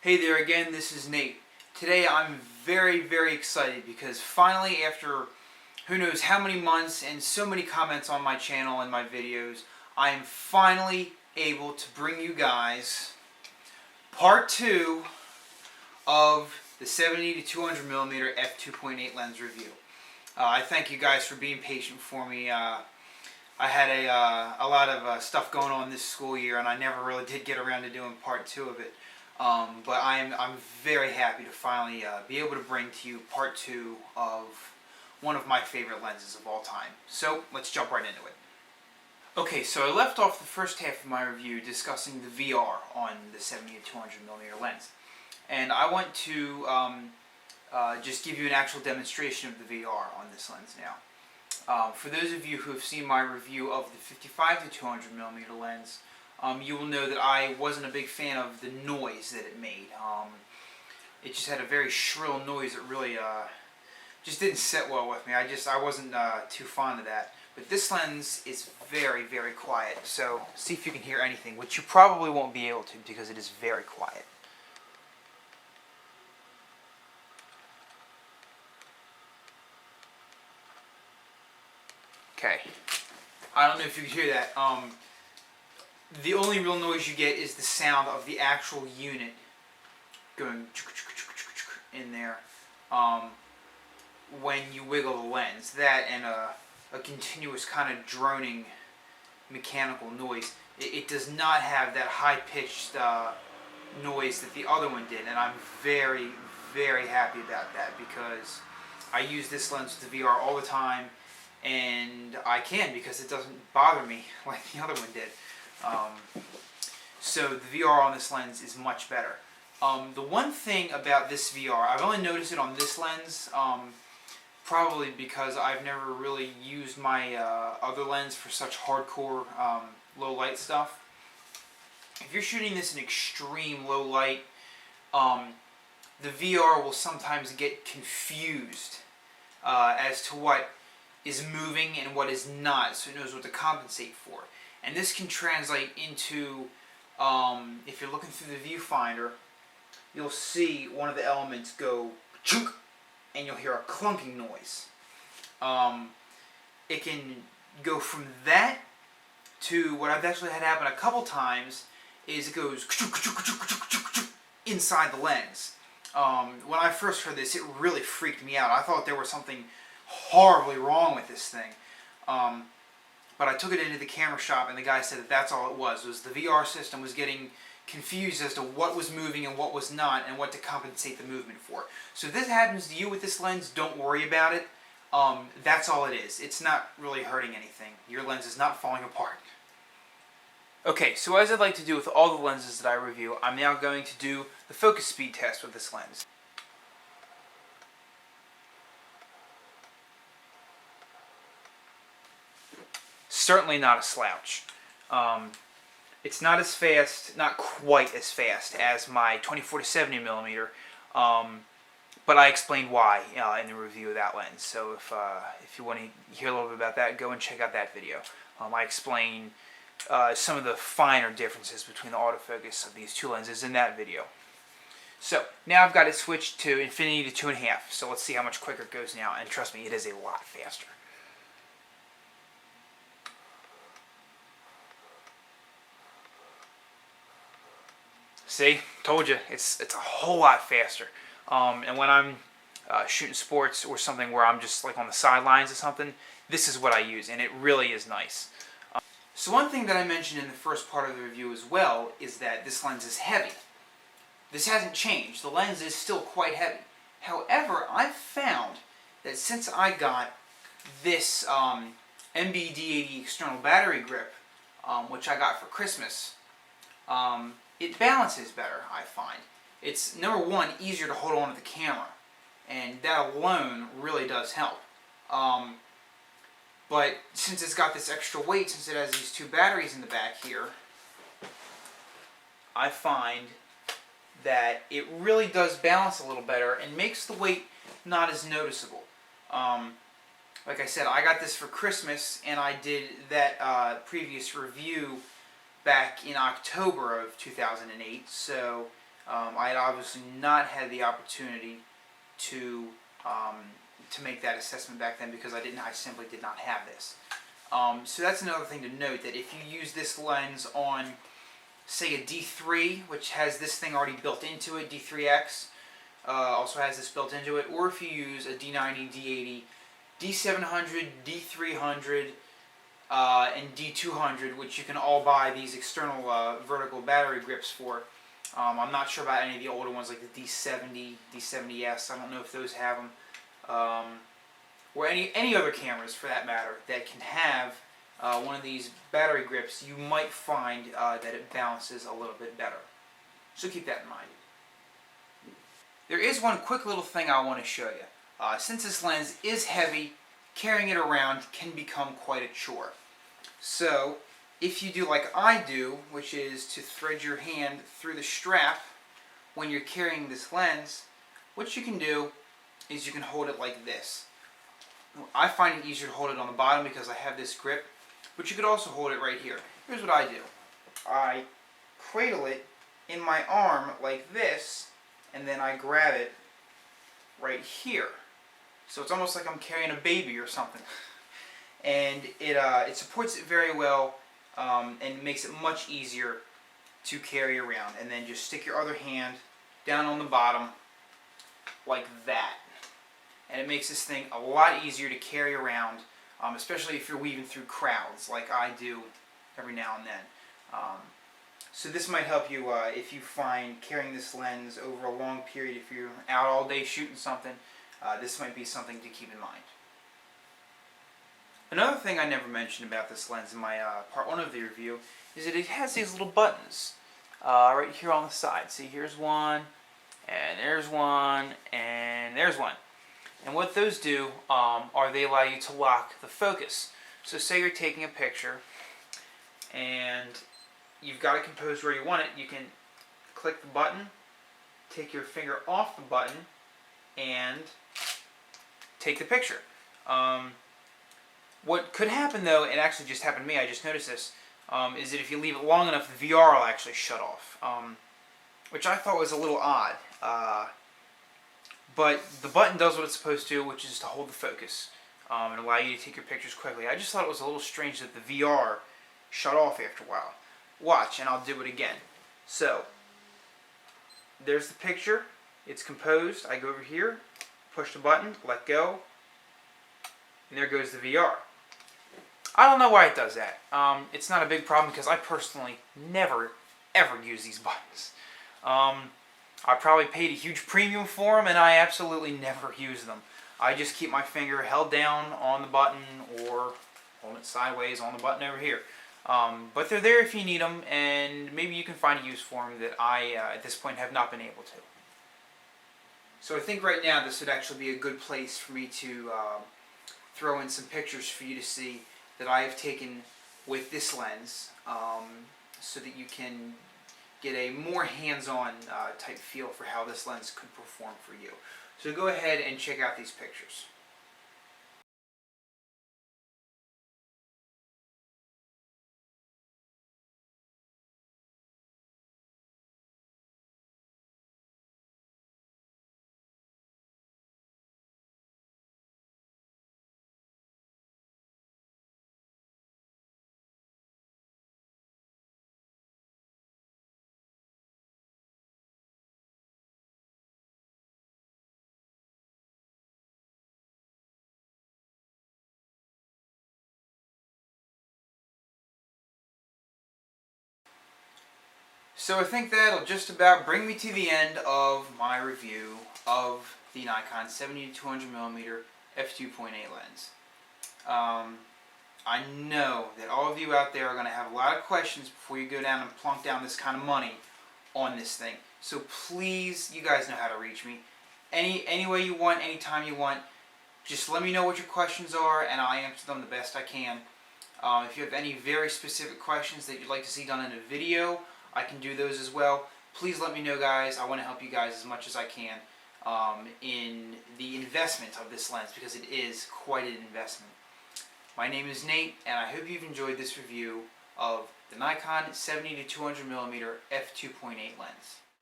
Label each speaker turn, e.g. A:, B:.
A: Hey there again, this is Nate. Today I'm very excited because finally, after who knows how many months and so many comments on my channel and my videos, I am finally able to bring you guys part 2 of the 70-200mm f2.8 lens review. I thank you guys for being patient for me. I had a lot of stuff going on this school year, and I never really did get around to doing part 2 of it. But I'm very happy to finally be able to bring to you part 2 of one of my favorite lenses of all time. So let's jump right into it. Okay, so I left off the first half of my review discussing the VR on the 70-200mm lens. And I want to just give you an actual demonstration of the VR on this lens now. For those of you who have seen my review of the 55-200mm lens, you will know that I wasn't a big fan of the noise that it made. It just had a very shrill noise that really just didn't sit well with me. I wasn't too fond of that. But this lens is very quiet. So see if you can hear anything, which you probably won't be able to because it is very quiet. Okay, I don't know if you can hear that. The only real noise you get is the sound of the actual unit going in there when you wiggle the lens. That and a continuous kind of droning mechanical noise. It does not have that high-pitched noise that the other one did, and I'm very happy about that because I use this lens with the VR all the time, and I can because it doesn't bother me like the other one did. So the VR on this lens is much better. The one thing about this VR, I've only noticed it on this lens, probably because I've never really used my other lens for such hardcore low light stuff. If you're shooting this in extreme low light, the VR will sometimes get confused as to what is moving and what is not, so it knows what to compensate for. And this can translate into, if you're looking through the viewfinder, you'll see one of the elements go chunk, and you'll hear a clunking noise. It can go from that to what I've actually had happen a couple times, is it goes inside the lens. When I first heard this, it really freaked me out. I thought there was something horribly wrong with this thing. But I took it into the camera shop, and the guy said that that's all it was the VR system was getting confused as to what was moving and what was not, and what to compensate the movement for. So if this happens to you with this lens, don't worry about it. That's all it is. It's not really hurting anything. Your lens is not falling apart. Okay, so as I'd like to do with all the lenses that I review, I'm now going to do the focus speed test with this lens. Certainly not a slouch. It's not as fast, not quite as fast as my 24-70mm, but I explained why in the review of that lens. So if you want to hear a little bit about that, go and check out that video. I explain some of the finer differences between the autofocus of these two lenses in that video. So now I've got it switched to infinity to 2.5. So let's see how much quicker it goes now, and trust me, it is a lot faster. See, told you, it's a whole lot faster. And when I'm shooting sports or something where I'm just like on the sidelines or something, this is what I use, and it really is nice. So one thing that I mentioned in the first part of the review as well is that this lens is heavy. This hasn't changed. The lens is still quite heavy. However, I've found that since I got this MBD80 external battery grip, which I got for Christmas, it balances better, I find. It's, number one, easier to hold on to the camera, and that alone really does help. But since it's got this extra weight, since it has these two batteries in the back here, I find that it really does balance a little better and makes the weight not as noticeable. Like I said, I got this for Christmas, and I did that previous review back in October of 2008, so I had obviously not had the opportunity to make that assessment back then because I simply did not have this. So that's another thing to note, that if you use this lens on, say, a D3, which has this thing already built into it, D3X, also has this built into it, or if you use a D90, D80, D700, D300, and D200, which you can all buy these external vertical battery grips for. I'm not sure about any of the older ones like the D70, D70S. I don't know if those have them. Or any other cameras for that matter that can have one of these battery grips. You might find that it balances a little bit better. So keep that in mind. There is one quick little thing I want to show you. Since this lens is heavy, carrying it around can become quite a chore. So if you do like I do, which is to thread your hand through the strap when you're carrying this lens, what you can do is you can hold it like this. I find it easier to hold it on the bottom because I have this grip, but you could also hold it right here. Here's what I do. I cradle it in my arm like this, and then I grab it right here. So it's almost like I'm carrying a baby or something. And it supports it very well, and makes it much easier to carry around. And then just stick your other hand down on the bottom like that. And it makes this thing a lot easier to carry around, especially if you're weaving through crowds like I do every now and then. So this might help you if you find carrying this lens over a long period, if you're out all day shooting something, this might be something to keep in mind. Another thing I never mentioned about this lens in my part 1 of the review is that it has these little buttons right here on the side. See, here's one, and there's one, and there's one. And what those do are they allow you to lock the focus. So say you're taking a picture and you've got it composed where you want it, you can click the button, take your finger off the button, and take the picture. What could happen though, it actually just happened to me, I just noticed this, is that if you leave it long enough, the VR will actually shut off, which I thought was a little odd. But the button does what it's supposed to, which is to hold the focus and allow you to take your pictures quickly. I just thought it was a little strange that the VR shut off after a while. Watch, and I'll do it again. So, there's the picture. It's composed. I go over here, push the button, let go, and there goes the VR. I don't know why it does that. It's not a big problem because I personally never, ever use these buttons. I probably paid a huge premium for them, and I absolutely never use them. I just keep my finger held down on the button or hold it sideways on the button over here. But they're there if you need them, and maybe you can find a use for them that I, at this point, have not been able to. So I think right now this would actually be a good place for me to throw in some pictures for you to see that I have taken with this lens, so that you can get a more hands-on type feel for how this lens could perform for you. So go ahead and check out these pictures. So I think that'll just about bring me to the end of my review of the Nikon 70-200mm f2.8 lens. I know that all of you out there are going to have a lot of questions before you go down and plunk down this kind of money on this thing. So please, you guys know how to reach me. Any way you want, anytime you want. Just let me know what your questions are, and I'll answer them the best I can. If you have any very specific questions that you'd like to see done in a video, I can do those as well. Please let me know, guys. I want to help you guys as much as I can in the investment of this lens, because it is quite an investment. My name is Nate, and I hope you've enjoyed this review of the Nikon 70-200mm f2.8 lens.